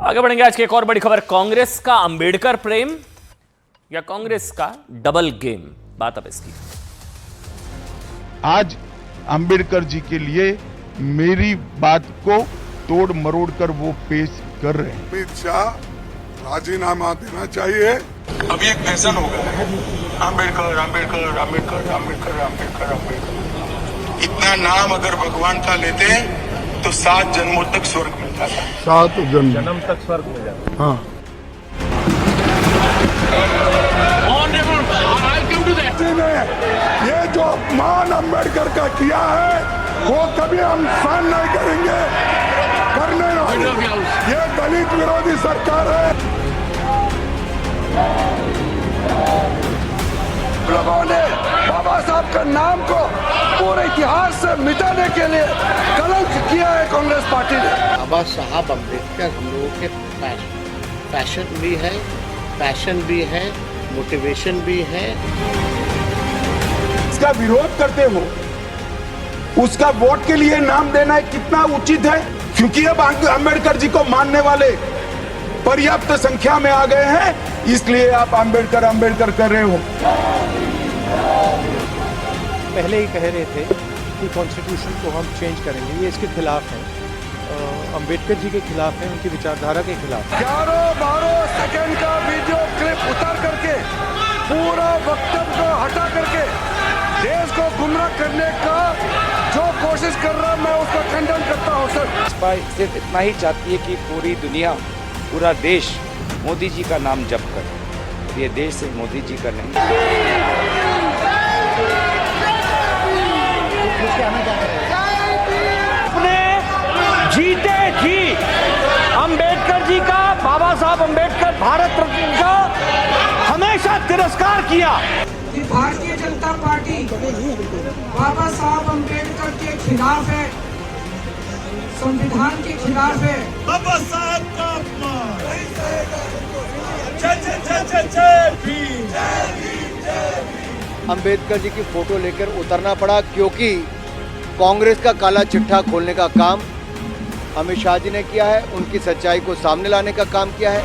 आगे बढ़ेंगे। आज की एक और बड़ी खबर, कांग्रेस का अंबेडकर प्रेम या कांग्रेस का डबल गेम, बात अब इसकी। आज अंबेडकर जी के लिए मेरी बात को तोड़ मरोड़ कर वो पेश कर रहे हैं। अमित शाह राजीनामा देना चाहिए। अभी एक फैशन हो गया है, अंबेडकर अंबेडकर अंबेडकर अंबेडकर अंबेडकर अंबेडकर। इतना नाम अगर भगवान का लेते तो 7 जन्मों तक स्वर्ग मिल जाता। 7 जन्म तक स्वर्ग मिल जाता। हाँ, ये जो अपमान अंबेडकर का किया है वो कभी हम सहन नहीं करेंगे, करने नहीं। ये दलित विरोधी सरकार है। लोगों ने बाबा साहब का नाम को पूरे इतिहास से मिटाने के लिए कलंक किया है कांग्रेस पार्टी ने। बाबा साहब अम्बेडकर हम लोगों के पैशन भी है, पैशन भी है, मोटिवेशन भी है। इसका विरोध करते हो, उसका वोट के लिए नाम देना कितना उचित है? क्योंकि अब अंबेडकर जी को मानने वाले पर्याप्त संख्या में आ गए हैं, इसलिए आप अंबेडकर अंबेडकर कर रहे हो। पहले ही कह रहे थे कि कॉन्स्टिट्यूशन को हम चेंज करेंगे, ये इसके खिलाफ है, अंबेडकर जी के खिलाफ है, उनकी विचारधारा के खिलाफ है। 11-12 सेकंड का वीडियो क्लिप उतार करके पूरा वक्तव्य को हटा करके देश को गुमराह करने का जो कोशिश कर रहा मैं उसका खंडन करता हूँ सर। सिर्फ इतना ही चाहती है कि पूरी दुनिया, पूरा देश मोदी जी का नाम जप करे। ये देश सिर्फ मोदी जी का नहीं। अपने जीते जी अंबेडकर जी का, बाबा साहब अंबेडकर भारत रत्न का हमेशा तिरस्कार किया। भारतीय जनता पार्टी बाबा साहब अंबेडकर के खिलाफ है, संविधान के खिलाफ है। बाबा साहब का अम्बेडकर जी की फोटो लेकर उतरना पड़ा क्योंकि कांग्रेस का काला चिट्ठा खोलने का काम अमित शाह जी ने किया है, उनकी सच्चाई को सामने लाने का काम किया है।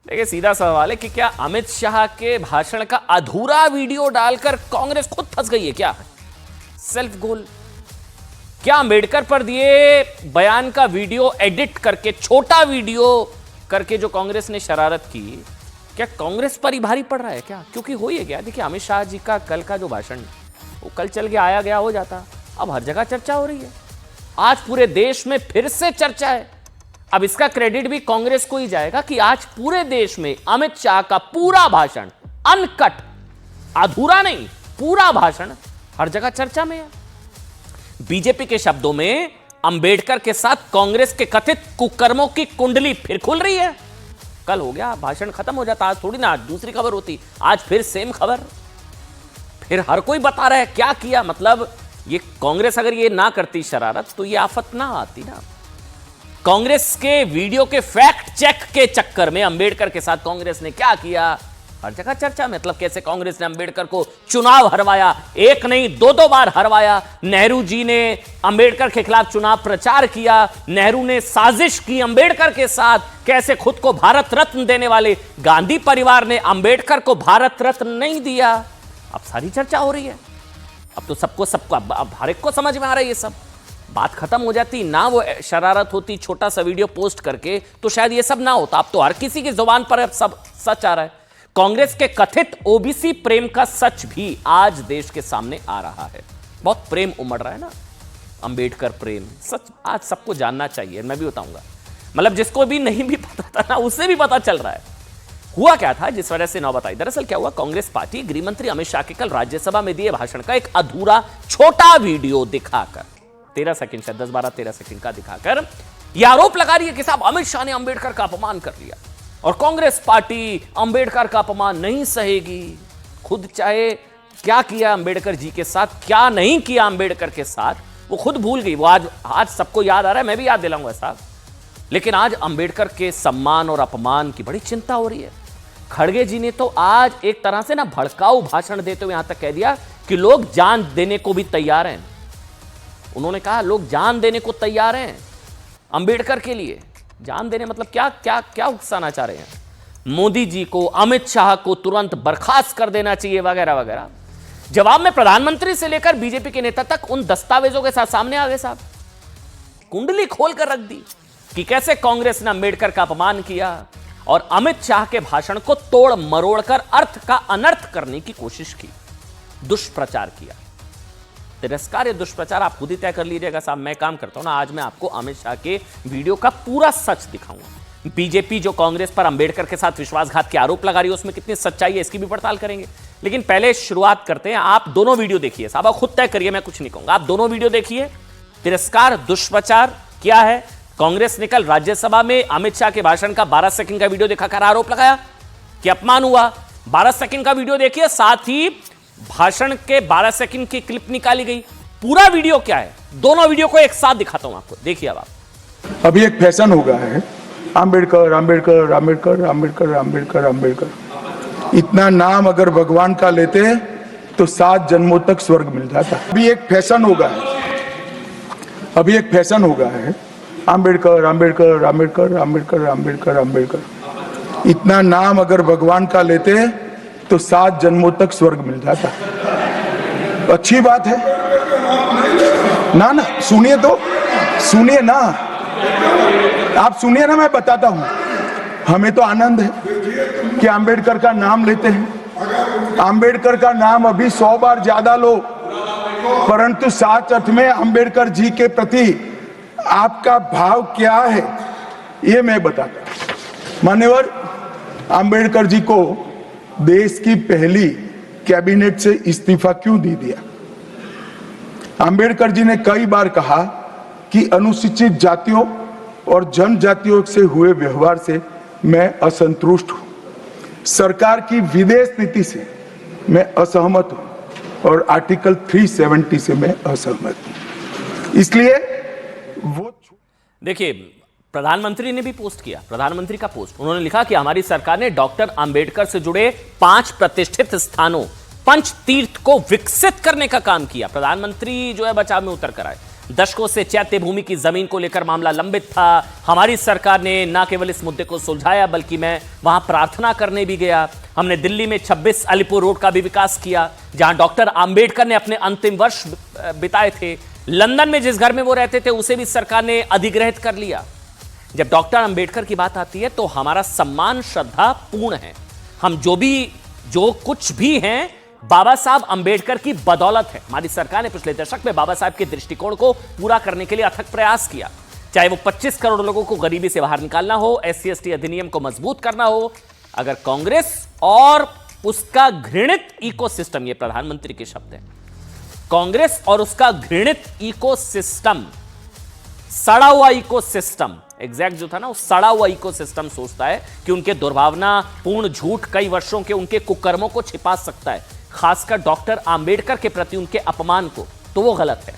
देखिए, सीधा सवाल है कि क्या अमित शाह के भाषण का अधूरा वीडियो डालकर कांग्रेस खुद फंस गई है क्या? Self goal. क्या अंबेडकर पर दिए बयान का वीडियो एडिट करके, छोटा वीडियो करके जो कांग्रेस ने शरारत की, क्या कांग्रेस पर ही भारी पड़ रहा है क्या? क्योंकि हो ही गया। देखिए, अमित शाह जी का कल का जो भाषण, वो कल चल के आया गया हो जाता, अब हर जगह चर्चा हो रही है। आज पूरे देश में फिर से चर्चा है। अब इसका क्रेडिट भी कांग्रेस को ही जाएगा कि आज पूरे देश में अमित शाह का पूरा भाषण, अनकट, अधूरा नहीं, पूरा भाषण हर जगह चर्चा में है। बीजेपी के शब्दों में अंबेडकर के साथ कांग्रेस के कथित कुकर्मों की कुंडली फिर खुल रही है। कल हो गया, भाषण खत्म हो जाता, आज थोड़ी ना, आज दूसरी खबर होती, आज फिर सेम खबर, फिर हर कोई बता रहा है क्या किया। मतलब ये कांग्रेस अगर ये ना करती शरारत तो ये आफत ना आती ना। कांग्रेस के वीडियो के फैक्ट चेक के चक्कर में अंबेडकर के साथ कांग्रेस ने क्या किया, हर जगह चर्चा में। मतलब कैसे कांग्रेस ने अंबेडकर को चुनाव हरवाया, एक नहीं 2-2 बार हरवाया। नेहरू जी ने अंबेडकर के खिलाफ चुनाव प्रचार किया, नेहरू ने साजिश की अंबेडकर के साथ। कैसे खुद को भारत रत्न देने वाले गांधी परिवार ने अंबेडकर को भारत रत्न नहीं दिया। अब सारी चर्चा हो रही है। अब तो सबको अब हर एक को समझ में आ रहा है ये सब। बात खत्म हो जाती ना, वो शरारत होती छोटा सा वीडियो पोस्ट करके, तो शायद ये सब ना होता। अब तो हर किसी की जुबान पर अब सब सच आ रहा है। कांग्रेस के कथित ओबीसी प्रेम का सच भी आज देश के सामने आ रहा है। बहुत प्रेम उमड़ रहा है ना, अंबेडकर प्रेम सच आज सबको जानना चाहिए। मैं भी बताऊंगा, मतलब जिसको भी नहीं भी पता था ना, उससे भी पता चल रहा है हुआ क्या था, जिस वजह से ना बताई। दरअसल क्या हुआ, कांग्रेस पार्टी गृह मंत्री अमित शाह के कल राज्यसभा में दिए भाषण का एक अधूरा छोटा वीडियो दिखाकर, 13 सेकंड शायद 10-12-13 सेकंड का दिखाकर यह आरोप लगा रही है कि साहब अमित शाह ने अंबेडकर का अपमान कर लिया और कांग्रेस पार्टी अंबेडकर का अपमान नहीं सहेगी। खुद चाहे क्या किया अंबेडकर जी के साथ, क्या नहीं किया अंबेडकर के साथ, वो खुद भूल गई। वो आज सबको याद आ रहा है, मैं भी याद दिलाऊंगा साहब। लेकिन आज अंबेडकर के सम्मान और अपमान की बड़ी चिंता हो रही है। खड़गे जी ने तो आज एक तरह से ना भड़काऊ भाषण देते हुए यहां तक कह दिया कि लोग जान देने को भी तैयार हैं। उन्होंने कहा लोग जान देने को तैयार हैं अंबेडकर के लिए जान देने, मतलब क्या क्या क्या उकसाना चाह रहे हैं? मोदी जी को, अमित शाह को तुरंत बर्खास्त कर देना चाहिए वगैरह वगैरह। जवाब में प्रधानमंत्री से लेकर बीजेपी के नेता तक उन दस्तावेजों के साथ सामने आ गए साहब। कुंडली खोलकर रख दी कि कैसे कांग्रेस ने अंबेडकर का अपमान किया और अमित शाह के भाषण को तोड़ मरोड़कर अर्थ का अनर्थ करने की कोशिश की, दुष्प्रचार किया। तिरस्कार या दुष्प्रचार आप खुद ही तय कर लीजिएगा साहब। मैं काम करता हूं ना, आज मैं आपको अमित शाह के वीडियो का पूरा सच दिखाऊंगा। बीजेपी जो कांग्रेस पर अंबेडकर के साथ विश्वासघात के आरोप लगा रही है उसमें कितनी सच्चाई है इसकी भी पड़ताल करेंगे। लेकिन पहले शुरुआत करते हैं। आप दोनों वीडियो देखिए साहब, आप खुद तय करिए, मैं कुछ नहीं कहूंगा। आप दोनों वीडियो देखिए। तिरस्कार दुष्प्रचार क्या है? कांग्रेस ने कल राज्यसभा में अमित शाह के भाषण का 12 सेकंड का वीडियो दिखाकर आरोप लगाया कि अपमान हुआ। 12 सेकंड का वीडियो देखिए, साथ ही भाषण के 12 सेकंड की क्लिप निकाली गई। पूरा वीडियो क्या है, दोनों वीडियो को एक साथ दिखाता हूं आपको, देखिए अब आप। अभी एक फैशन हो गया है, अंबेडकर अंबेडकर अंबेडकर अंबेडकर अंबेडकर अंबेडकर। इतना नाम अगर भगवान का लेते तो 7 जन्मों तक स्वर्ग मिल जाता। अभी एक फैशन हो गया है, अभी एक फैशन हो गया है, अंबेडकर अंबेडकर अंबेडकर अंबेडकर अंबेडकर अंबेडकर। इतना नाम अगर भगवान का लेते तो 7 जन्मों तक स्वर्ग मिल जाता। अच्छी बात है ना? ना सुनिए तो, सुनिए ना, आप सुनिए ना, मैं बताता हूं। हमें तो आनंद है कि अंबेडकर का नाम लेते हैं। अंबेडकर का नाम अभी 100 बार ज्यादा लो, परंतु साथ अर्थ में अंबेडकर जी के प्रति आपका भाव क्या है ये मैं बताता हूं। मान्यवर, अंबेडकर जी को देश की पहली कैबिनेट से इस्तीफा क्यों दे दिया? अंबेडकर जी ने कई बार कहा कि अनुसूचित जातियों और जनजातियों से हुए व्यवहार से मैं असंतुष्ट हूं। सरकार की विदेश नीति से मैं असहमत हूं और आर्टिकल 370 से मैं असहमत हूं। इसलिए वो देखिए, प्रधानमंत्री ने भी पोस्ट किया, प्रधानमंत्री का पोस्ट। उन्होंने लिखा कि हमारी सरकार ने डॉक्टर अंबेडकर से जुड़े 5 प्रतिष्ठित स्थानों पंच तीर्थ को विकसित करने का काम किया। प्रधानमंत्री जो है बचाव में उतर कर आए। दशकों से चैत्य भूमि की जमीन को लेकर मामला लंबित था। हमारी सरकार ने न केवल इस मुद्दे को सुलझाया बल्कि मैं वहां प्रार्थना करने भी गया। हमने दिल्ली में 26 अलीपुर रोड का भी विकास किया जहां डॉक्टर अंबेडकर ने अपने अंतिम वर्ष बिताए थे। लंदन में जिस घर में वो रहते थे उसे भी सरकार ने अधिग्रहित कर लिया। जब डॉक्टर अंबेडकर की बात आती है तो हमारा सम्मान श्रद्धा पूर्ण है। हम जो कुछ भी हैं बाबा साहब अंबेडकर की बदौलत है। हमारी सरकार ने पिछले दशक में बाबा साहब के दृष्टिकोण को पूरा करने के लिए अथक प्रयास किया, चाहे वो 25 करोड़ लोगों को गरीबी से बाहर निकालना हो, SC/ST अधिनियम को मजबूत करना हो। अगर कांग्रेस और उसका घृणित इकोसिस्टम, ये प्रधानमंत्री के शब्द हैं, कांग्रेस और उसका घृणित इकोसिस्टम, सड़ा हुआ इकोसिस्टम, एग्जैक्ट जो था ना, वो सड़ा हुआ इकोसिस्टम सोचता है कि उनके दुर्भावनापूर्ण झूठ कई वर्षों के उनके कुकर्मों को छिपा सकता है, खासकर डॉक्टर अंबेडकर के प्रति उनके अपमान को, तो वो गलत है।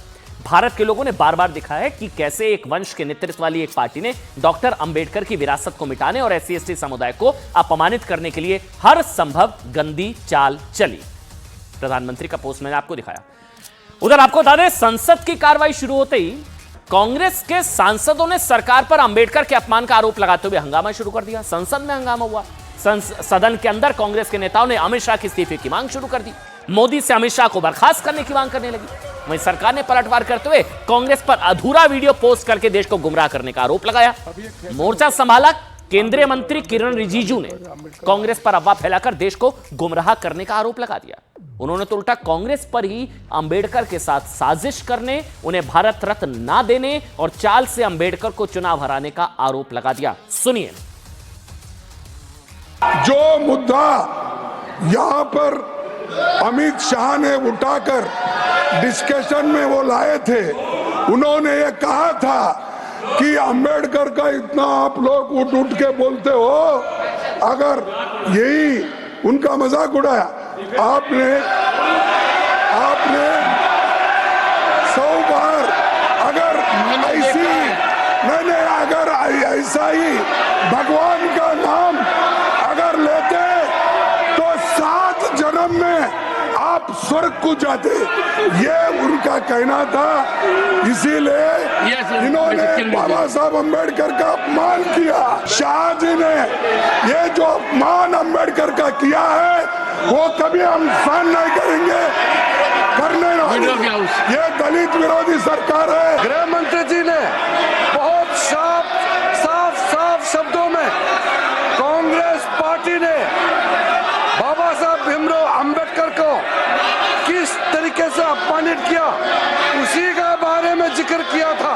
भारत के लोगों ने बार बार दिखा है कि कैसे एक वंश के नेतृत्व वाली एक पार्टी ने डॉक्टर अंबेडकर की विरासत को मिटाने और SC/ST समुदाय को अपमानित करने के लिए हर संभव गंदी चाल चली। प्रधानमंत्री का पोस्ट मैंने आपको दिखाया। उधर आपको बता दें, संसद की कार्रवाई शुरू होते ही कांग्रेस के सांसदों ने सरकार पर अंबेडकर के अपमान का आरोप लगाते हुए हंगामा शुरू कर दिया। संसद में हंगामा हुआ। सदन के अंदर कांग्रेस के नेताओं ने अमित शाह के इस्तीफे की मांग शुरू कर दी। मोदी से अमित शाह को बर्खास्त करने की मांग करने लगी। वहीं सरकार ने पलटवार करते हुए कांग्रेस पर अधूरा वीडियो पोस्ट करके देश को गुमराह करने का आरोप लगाया। मोर्चा संभाला केंद्रीय मंत्री किरण रिजिजू ने कांग्रेस पर अफवाह फैलाकर देश को गुमराह करने का आरोप लगा दिया। उन्होंने तो उल्टा कांग्रेस पर ही अंबेडकर के साथ साजिश करने, उन्हें भारत रत्न ना देने और चाल से अंबेडकर को चुनाव हराने का आरोप लगा दिया। सुनिए। जो मुद्दा यहां पर अमित शाह ने उठाकर डिस्कशन में वो लाए थे, उन्होंने ये कहा था कि अंबेडकर का इतना आप लोग उठ के बोलते हो, अगर यही उनका मजाक उड़ाया आपने 100 बार, अगर ऐसी मैंने अगर ऐसा ही भगवान का नाम अगर लेते तो 7 जन्म में आप स्वर्ग को जाते, ये उनका कहना था। इसीलिए इन्होंने बाबा साहब अम्बेडकर का अपमान किया। शाहजी ने ये जो अपमान अम्बेडकर का किया है वो कभी हम सहन नहीं करेंगे, करने नहीं। ये दलित विरोधी सरकार है। गृह मंत्री जी ने बहुत साफ शब्दों में कांग्रेस पार्टी ने बाबा साहब भीमराव अंबेडकर को किस तरीके से अपमानित किया उसी का बारे में जिक्र किया था।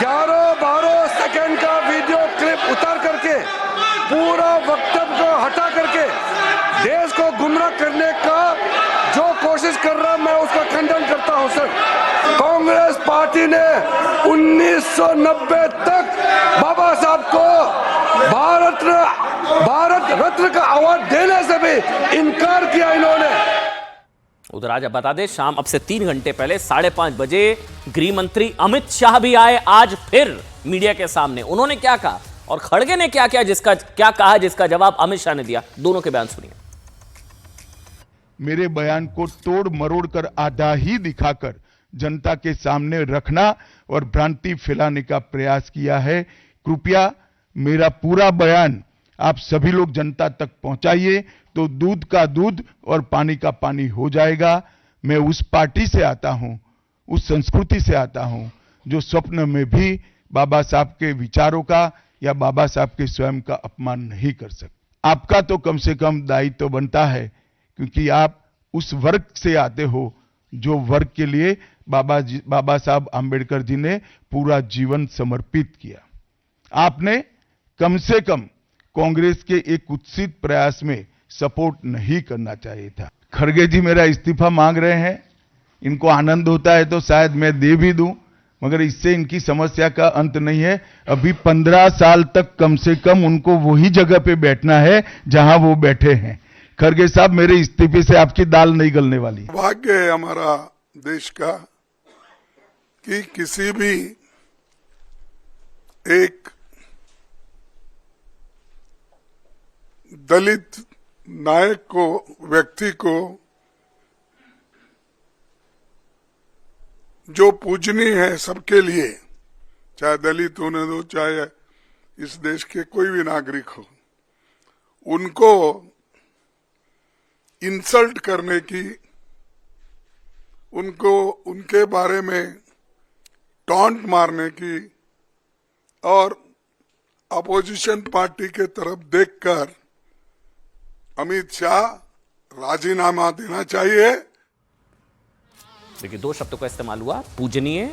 11-12 सेकंड का वीडियो क्लिप उतार करके पूरा वक्तव्य को हटा करके देश को गुमराह करने का जो कोशिश कर रहा मैं उसका खंडन करता हूं सर। कांग्रेस पार्टी ने 1990 तक बाबा साहब को भारत रत्न का अवार्ड देने से भी इनकार किया इन्होंने। उधर आज बता दें, शाम अब से 3 घंटे पहले 5:30 बजे गृह मंत्री अमित शाह भी आए आज फिर मीडिया के सामने। उन्होंने क्या कहा और खड़गे ने क्या कहा जिसका जवाब अमित शाह ने दिया, दोनों के बयान सुनिए। मेरे बयान को तोड़ मरोड़ कर आधा ही दिखाकर जनता के सामने रखना और भ्रांति फैलाने का प्रयास किया है। कृपया मेरा पूरा बयान आप सभी लोग जनता तक पहुंचाइए तो दूध का दूध और पानी का पानी हो जाएगा। मैं उस पार्टी से आता हूं, उस संस्कृति से आता हूं जो स्वप्न में भी बाबा साहब के विचारों का या बाबा साहब के स्वयं का अपमान नहीं कर सकता। आपका तो कम से कम दायित्व बनता है, क्योंकि आप उस वर्ग से आते हो जो वर्ग के लिए बाबा साहब आम्बेडकर जी ने पूरा जीवन समर्पित किया। आपने कम से कम कांग्रेस के एक कुत्सित प्रयास में सपोर्ट नहीं करना चाहिए था। खड़गे जी मेरा इस्तीफा मांग रहे हैं, इनको आनंद होता है तो शायद मैं दे भी दूं, मगर इससे इनकी समस्या का अंत नहीं है। अभी 15 साल तक कम से कम उनको वही जगह पे बैठना है जहां वो बैठे हैं। खड़गे साहब, मेरे इस्तीफे से आपकी दाल नहीं गलने वाली। भाग्य है हमारा देश का कि किसी भी एक दलित नायक को, व्यक्ति को जो पूजनीय है सबके लिए, चाहे दलित होने दो चाहे इस देश के कोई भी नागरिक हो, उनको इंसल्ट करने की, उनको उनके बारे में टॉन्ट मारने की और अपोजिशन पार्टी के तरफ देखकर अमित शाह राजीनामा देना चाहिए। देखिए, 2 शब्दों का इस्तेमाल हुआ, पूजनीय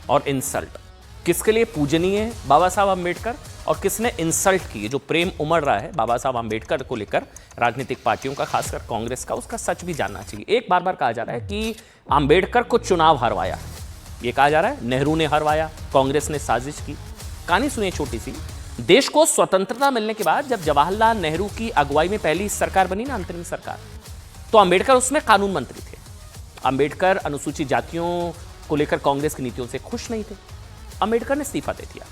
और इंसल्ट। किसके लिए पूजनीय बाबा साहब आम्बेडकर और किसने इंसल्ट की? जो प्रेम उमड़ रहा है बाबा साहब आम्बेडकर को लेकर राजनीतिक पार्टियों का, खासकर कांग्रेस का, उसका सच भी जानना चाहिए। एक बार कहा जा रहा है कि आम्बेडकर को चुनाव हरवाया, ये कहा जा रहा है नेहरू ने हरवाया, कांग्रेस ने साजिश की। कहानी सुनिए छोटी सी। देश को स्वतंत्रता मिलने के बाद जब जवाहरलाल नेहरू की अगुवाई में पहली सरकार बनी ना, अंतरिम सरकार, तो आम्बेडकर उसमें कानून मंत्री थे। आम्बेडकर अनुसूचित जातियों को लेकर कांग्रेस की नीतियों से खुश नहीं थे। आम्बेडकर ने इस्तीफा दे दिया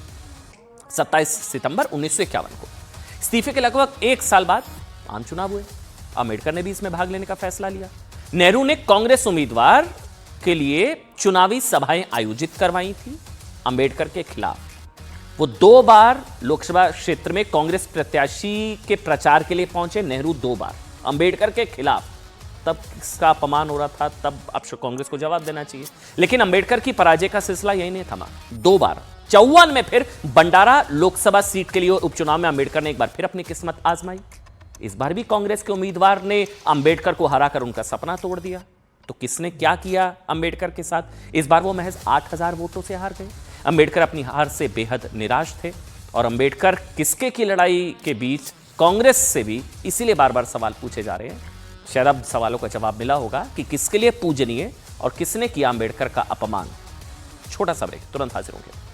27 सितंबर 1951 को। इस्तीफे के लगभग 1 साल बाद आम चुनाव हुए। आम्बेडकर ने भी इसमें भाग लेने का फैसला लिया। नेहरू ने कांग्रेस उम्मीदवार के लिए चुनावी सभाएं आयोजित करवाई थी आम्बेडकर के खिलाफ। वो 2 बार लोकसभा क्षेत्र में कांग्रेस प्रत्याशी के प्रचार के लिए पहुंचे नेहरू, 2 बार आम्बेडकर के खिलाफ। तब इसका अपमान हो रहा था, तब अब कांग्रेस को जवाब देना चाहिए। लेकिन आम्बेडकर की पराजय का सिलसिला यही नहीं थमा। 2 बार 54 में फिर भंडारा लोकसभा सीट के लिए उपचुनाव में आम्बेडकर ने एक बार फिर अपनी किस्मत आजमाई। इस बार भी कांग्रेस के उम्मीदवार ने आम्बेडकर को हराकर उनका सपना तोड़ दिया। तो किसने क्या किया आम्बेडकर के साथ? इस बार वो महज 8000 वोटों से हार गए। आम्बेडकर अपनी हार से बेहद निराश थे और आम्बेडकर किसके की लड़ाई के बीच कांग्रेस से भी इसीलिए बार बार सवाल पूछे जा रहे हैं। शायद अब सवालों का जवाब मिला होगा कि किसके लिए पूजनीय और किसने किया आम्बेडकर का अपमान। छोटा सा ब्रेक, तुरंत हाजिर होंगे।